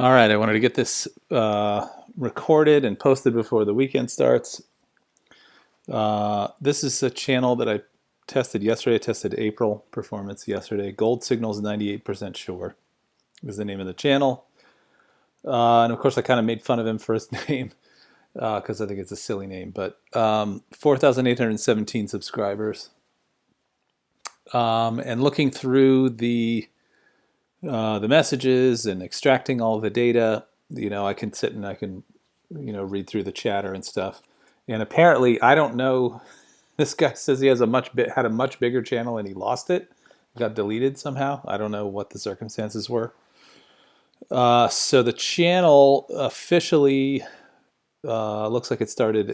All right, I wanted to get this recorded and posted before the weekend starts. This is a channel that I tested yesterday. I tested April performance yesterday. Gold signals 98% sure is the name of the channel. And of course, I kind of made fun of him for his name because I think it's a silly name. But 4,817 subscribers. And looking through the messages and extracting all the data, I can sit and I can, read through the chatter and stuff. And apparently, I don't know. This guy says he has had a much bigger channel and he lost it, got deleted somehow. I don't know what the circumstances were. So the channel officially looks like it started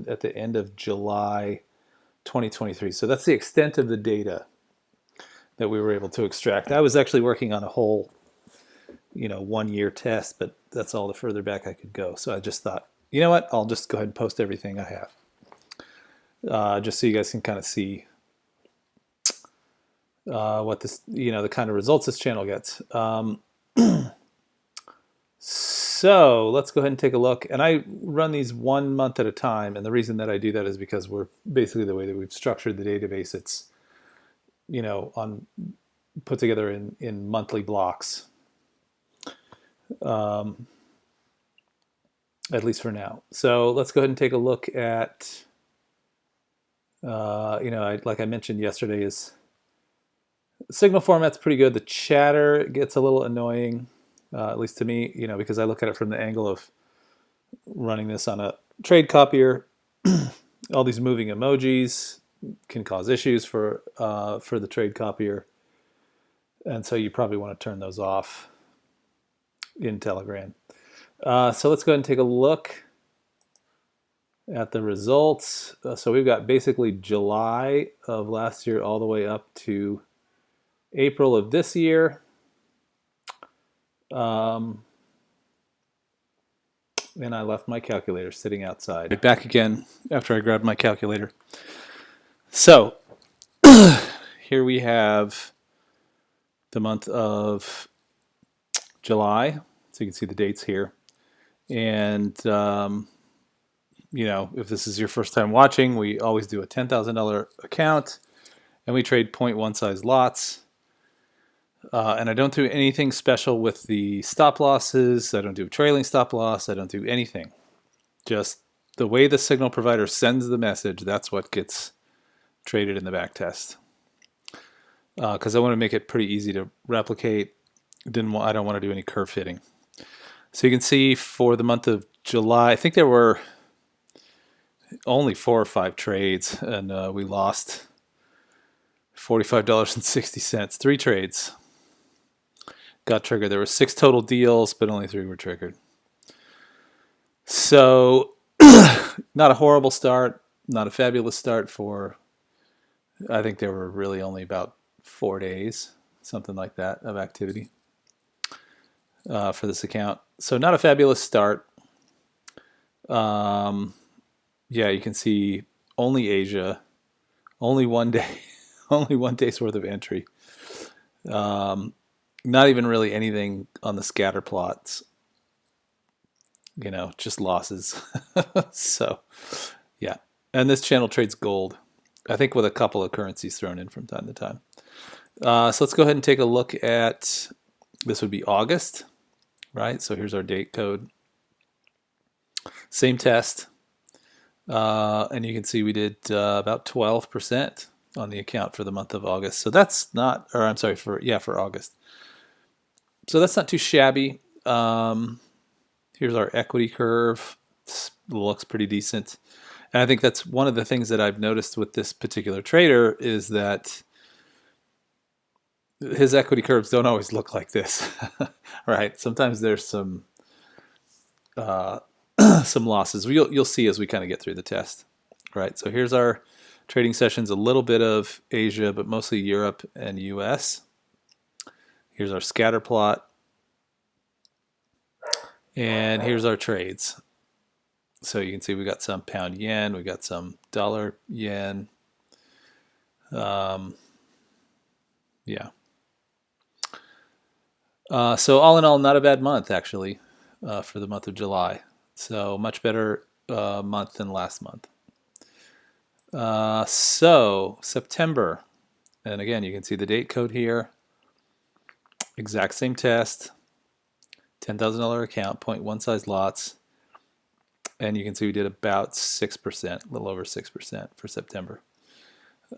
at the end of July 2023. So that's the extent of the data that we were able to extract. I was actually working on a whole 1 year test, but that's all the further back I could go. So I just thought, you know what, I'll just go ahead and post everything I have, just so you guys can kind of see what this, the kind of results this channel gets. So let's go ahead and take a look. And I run these 1 month at a time. And the reason that I do that is because we're basically the way that we've structured the database. It's, put together in monthly blocks. At least for now. So let's go ahead and take a look at, like I mentioned yesterday, is signal format's pretty good. The chatter gets a little annoying, at least to me, because I look at it from the angle of running this on a trade copier. All these moving emojis can cause issues for the trade copier. And so you probably want to turn those off in Telegram. So let's go ahead and take a look at the results. So we've got basically July of last year all the way up to April of this year. And I left my calculator sitting outside. Back again after I grabbed my calculator. So here we have the month of July. So you can see the dates here. And, if this is your first time watching, we always do a $10,000 account and we trade 0.1 size lots. And I don't do anything special with the stop losses. I don't do a trailing stop loss. I don't do anything. Just the way the signal provider sends the message, that's what gets traded in the backtest. Because I want to make it pretty easy to replicate. I don't want to do any curve fitting. So you can see for the month of July, I think there were only 4 or 5 trades, and we lost $45.60. 3 trades got triggered. There were 6 total deals, but only 3 were triggered. So not a horrible start, not a fabulous start for, I think there were really only about 4 days, something like that, of activity for this account. So not a fabulous start. Yeah, you can see only Asia, only 1 day, only 1 day's worth of entry. Not even really anything on the scatter plots. Just losses. So, yeah. And this channel trades gold, I think with a couple of currencies thrown in from time to time. So let's go ahead and take a look at, this would be August, right? So here's our date code. Same test. And you can see we did about 12% on the account for the month of August. So that's not, or I'm sorry, for August. So that's not too shabby. Here's our equity curve. It looks pretty decent. And I think that's one of the things that I've noticed with this particular trader is that his equity curves don't always look like this, right? Sometimes there's some some losses. You'll see as we kind of get through the test, right? So here's our trading sessions, a little bit of Asia, but mostly Europe and US. Here's our scatter plot. And here's our trades. So you can see we got some pound yen, we got some dollar yen. Yeah. So all in all, not a bad month actually for the month of July. So much better month than last month. So September, and again, you can see the date code here. Exact same test, $10,000 account, 0.1 size lots, and you can see we did about 6%, a little over 6% for September.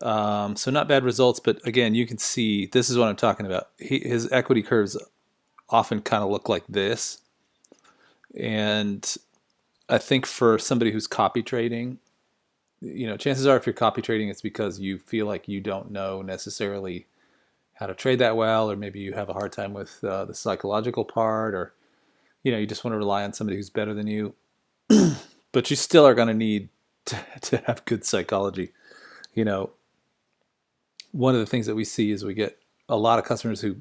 So not bad results, but again, you can see this is what I'm talking about. His equity curves often kind of look like this, and I think for somebody who's copy trading, chances are if you're copy trading, it's because you feel like you don't know necessarily how to trade that well, or maybe you have a hard time with the psychological part, or you just want to rely on somebody who's better than you. But you still are going to need to have good psychology. One of the things that we see is we get a lot of customers who,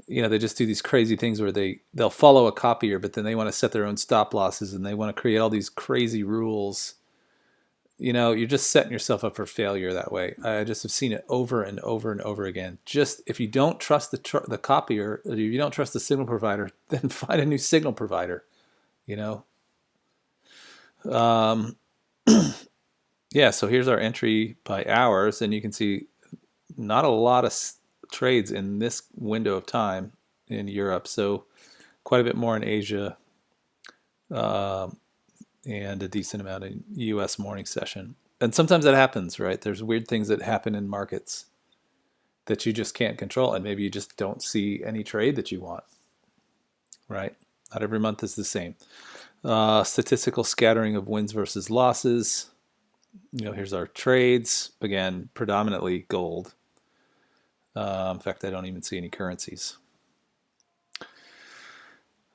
they just do these crazy things where they'll follow a copier, but then they want to set their own stop losses and they want to create all these crazy rules. You're just setting yourself up for failure that way. I just have seen it over and over and over again. Just if you don't trust the copier, or if you don't trust the signal provider, then find a new signal provider. Um, yeah, so here's our entry by hours, and you can see not a lot of trades in this window of time in Europe, so quite a bit more in Asia, and a decent amount in US morning session. And sometimes that happens, right? There's weird things that happen in markets that you just can't control, and maybe you just don't see any trade that you want, right? Not every month is the same. Statistical scattering of wins versus losses. Here's our trades. Again, predominantly gold. In fact, I don't even see any currencies.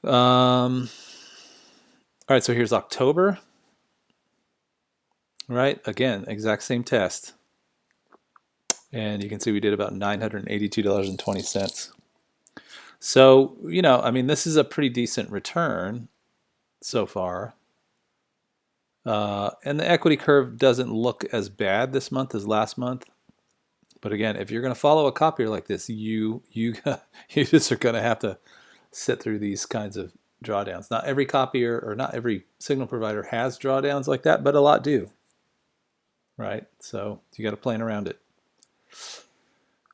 All right, so here's October. Right, again, exact same test. And you can see we did about $982.20. So, this is a pretty decent return so far. And the equity curve doesn't look as bad this month as last month. But again, if you're going to follow a copier like this, you just are going to have to sit through these kinds of drawdowns. Not every copier or not every signal provider has drawdowns like that, but a lot do. Right? So you got to plan around it.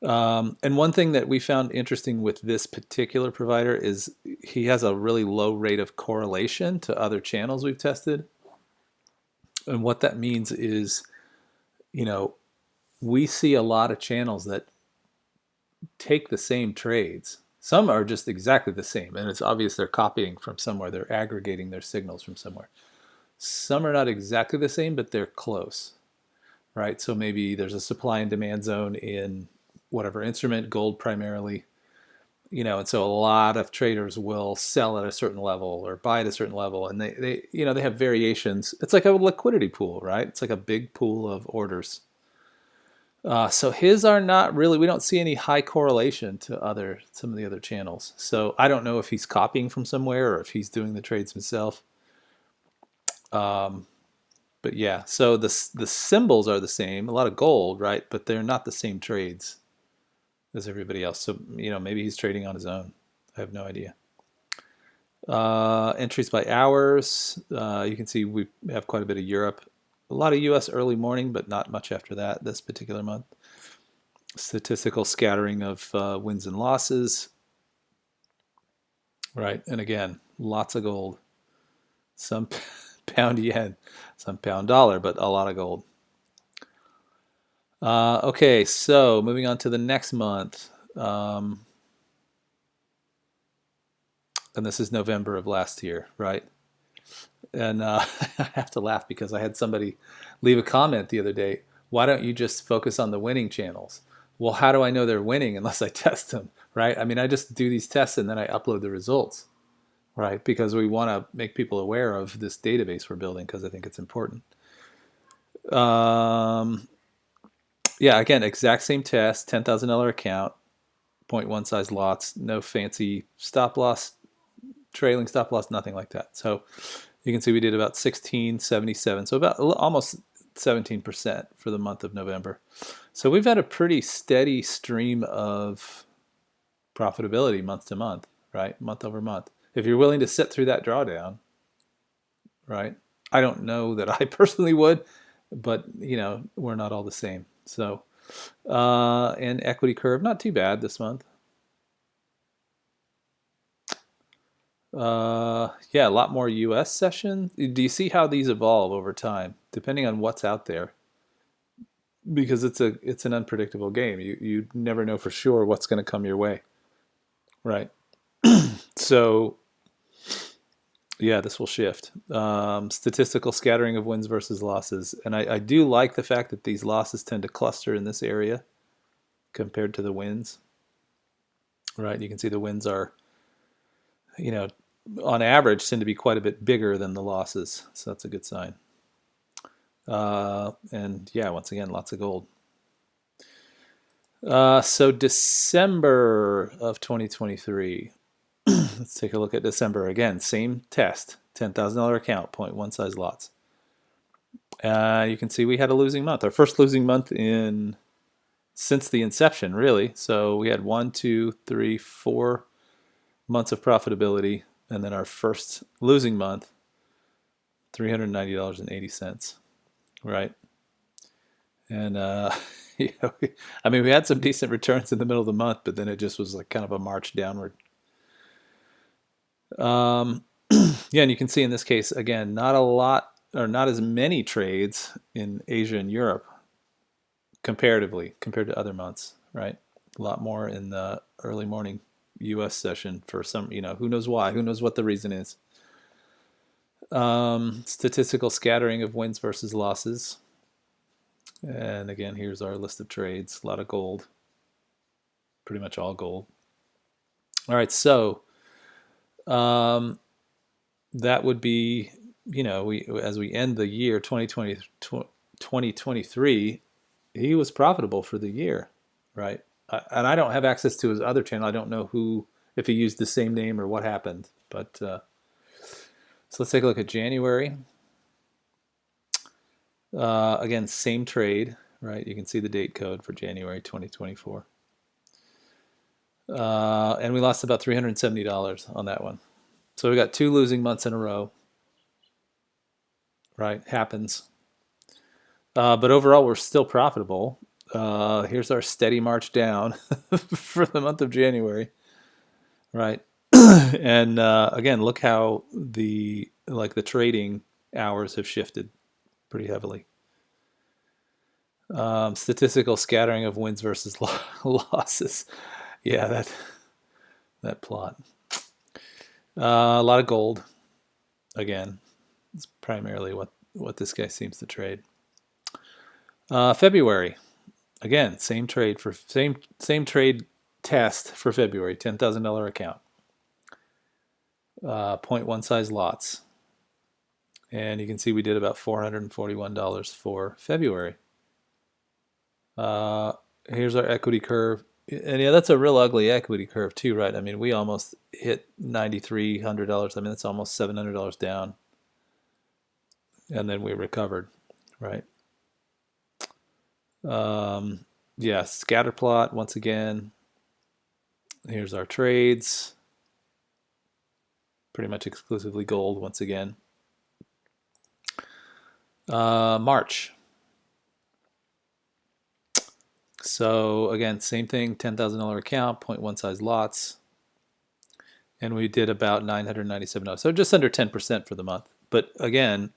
And one thing that we found interesting with this particular provider is he has a really low rate of correlation to other channels we've tested. And what that means is, we see a lot of channels that take the same trades. Some are just exactly the same, and it's obvious they're copying from somewhere. They're aggregating their signals from somewhere. Some are not exactly the same, but they're close, right? So maybe there's a supply and demand zone in whatever instrument, gold primarily, and so a lot of traders will sell at a certain level or buy at a certain level, and they have variations. It's like a liquidity pool, right? It's like a big pool of orders. So his are not really, we don't see any high correlation to some of the other channels. So I don't know if he's copying from somewhere or if he's doing the trades himself. But yeah, so the symbols are the same, a lot of gold, right? But they're not the same trades as everybody else. So, maybe he's trading on his own. I have no idea. Entries by hours. You can see we have quite a bit of Europe. A lot of US early morning, but not much after that this particular month. Statistical scattering of wins and losses. Right, and again, lots of gold. Some pound yen, some pound dollar, but a lot of gold. Okay, so moving on to the next month. And this is November of last year, right? And I have to laugh because I had somebody leave a comment the other day. Why don't you just focus on the winning channels? Well, how do I know they're winning unless I test them, right? I mean, I just do these tests and then I upload the results, right? Because we want to make people aware of this database we're building because I think it's important. Yeah, again, exact same test, $10,000 account, 0.1 size lots, no fancy stop loss, trailing stop loss, nothing like that. So you can see we did about 1677, so about almost 17% for the month of November. So we've had a pretty steady stream of profitability month to month, right? Month over month. If you're willing to sit through that drawdown, right? I don't know that I personally would, but we're not all the same. So, and equity curve, not too bad this month. Yeah, a lot more US sessions. Do you see how these evolve over time, depending on what's out there? Because it's an unpredictable game. You never know for sure what's going to come your way, right? So yeah, this will shift. Statistical scattering of wins versus losses, and I do like the fact that these losses tend to cluster in this area compared to the wins, right? You can see the wins are, on average, tend to be quite a bit bigger than the losses, so that's a good sign. And yeah, once again, lots of gold. So December of 2023. Let's take a look at December again. Same test, $10,000 account, 0.1 size lots. You can see we had a losing month, our first losing month since the inception, really. So we had 1, 2, 3, 4 months of profitability, and then our first losing month, $390.80, right? And I mean, we had some decent returns in the middle of the month, but then it just was like kind of a march downward. Yeah, and you can see in this case, again, not a lot or not as many trades in Asia and Europe comparatively compared to other months, right? A lot more in the early morning US session for some, who knows why, who knows what the reason is. Statistical scattering of wins versus losses. And again, here's our list of trades, a lot of gold, pretty much all gold. All right, so that would be, as we end the year 2023, he was profitable for the year, right? And I don't have access to his other channel. I don't know if he used the same name or what happened. But so let's take a look at January. Again, same trade, right? You can see the date code for January 2024. And we lost about $370 on that one. So we got 2 losing months in a row, right? Happens. But overall, we're still profitable. Here's our steady march down for the month of January, right? And again, look how the trading hours have shifted pretty heavily. Statistical scattering of wins versus losses. Yeah, that plot. A lot of gold. Again, it's primarily what this guy seems to trade. February, again, same trade test for February, $10,000 account, 0.1 size lots, and you can see we did about $441 for February. Here's our equity curve, and yeah, that's a real ugly equity curve too, right? I mean, we almost hit $9,300. I mean, that's almost $700 down, and then we recovered, right? Yeah, scatter plot once again. Here's our trades. Pretty much exclusively gold once again. March. So again, same thing, $10,000 account, 0.1 size lots. And we did about $997. So just under 10% for the month. But again,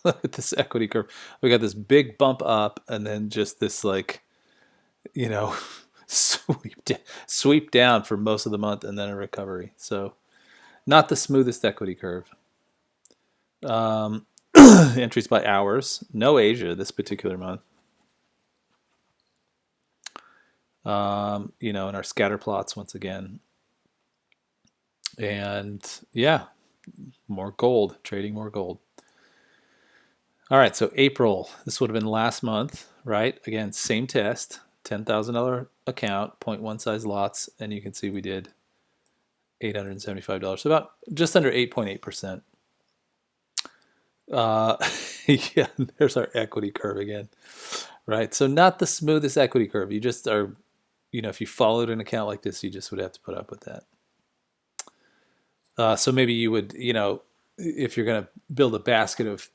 look at this equity curve. We got this big bump up and then just this sweep down for most of the month and then a recovery. So not the smoothest equity curve. Entries by hours. No Asia this particular month. And our scatter plots once again. And yeah, more gold, trading more gold. All right, so April, this would have been last month, right? Again, same test, $10,000 account, 0.1 size lots, and you can see we did $875, so about just under 8.8%. Yeah, there's our equity curve again, right? So not the smoothest equity curve. You just are, if you followed an account like this, you just would have to put up with that. So maybe you would, if you're going to build a basket of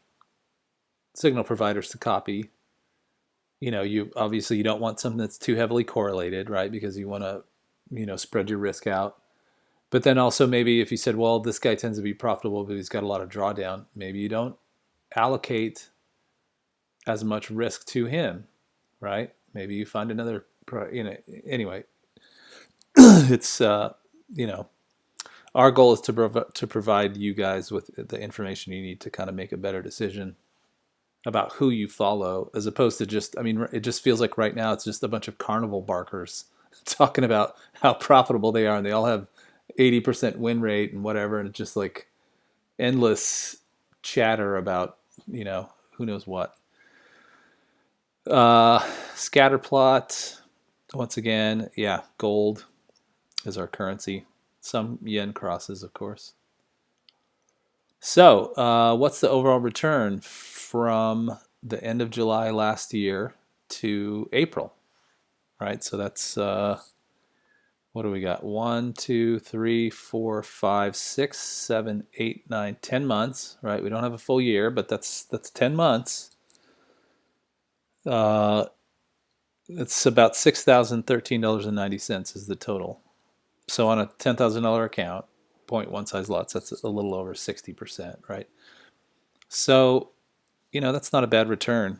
signal providers to copy, you obviously you don't want something that's too heavily correlated, right? Because you want to, spread your risk out. But then also maybe if you said, well, this guy tends to be profitable, but he's got a lot of drawdown, maybe you don't allocate as much risk to him, right? Maybe you find another, anyway, it's, our goal is to provide you guys with the information you need to kind of make a better decision about who you follow, as opposed to just, it just feels like right now it's just a bunch of carnival barkers talking about how profitable they are, and they all have 80% win rate and whatever, and it's just like endless chatter about, who knows what. Scatter plot, once again, yeah, gold is our currency. Some yen crosses, of course. So, what's the overall return from the end of July last year to April? Right, so that's what do we got? 1, 2, 3, 4, 5, 6, 7, 8, 9, 10 months. Right, we don't have a full year, but that's 10 months. It's about $6,013.90 is the total. So on a $10,000 account, 0.1 size lots, that's a little over 60%, right? So, that's not a bad return.